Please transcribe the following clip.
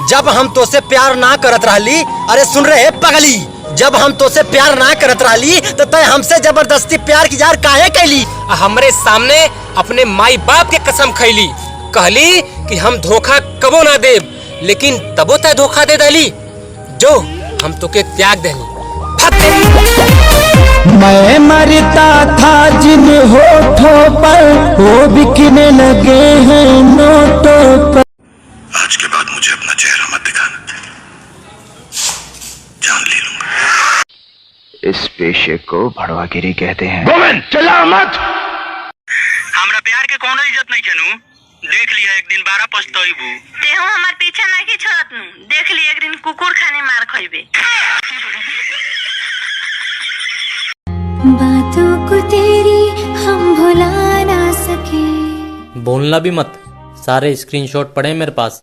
जब हम तो से प्यार ना करत रहली, अरे सुन रहे पगली, जब हम तो से प्यार ना करत रहली तो तय हमसे जबरदस्ती प्यार की जार काहे कैली? हमरे सामने अपने माई बाप के कसम खैली, कहली कि हम धोखा कबो ना देब, लेकिन तबो तय धोखा दे दली। जो हम तो के त्याग देली। मैं मरता था जिन होठों पर, वो बिकने लगे हैं नोटों पर। आज के बाद मुझे अपना चेहरा मत दिखाना, जान ले लूंगा। इस पेशे को भड़वागिरी कहते हैं। गोविंद चला मत। हमरा प्यार के कोनो इज्जत नहीं छनु, देख लिया एक दिन 12 पछताइबू। तेहू हमार पीछा नहीं छोड़त नु, देख ली एक दिन कुकुर खाने मार खइबे। बातों को तेरी हम भुला ना सके। बोलना भी मत, सारे स्क्रीनशॉट पड़े मेरे पास।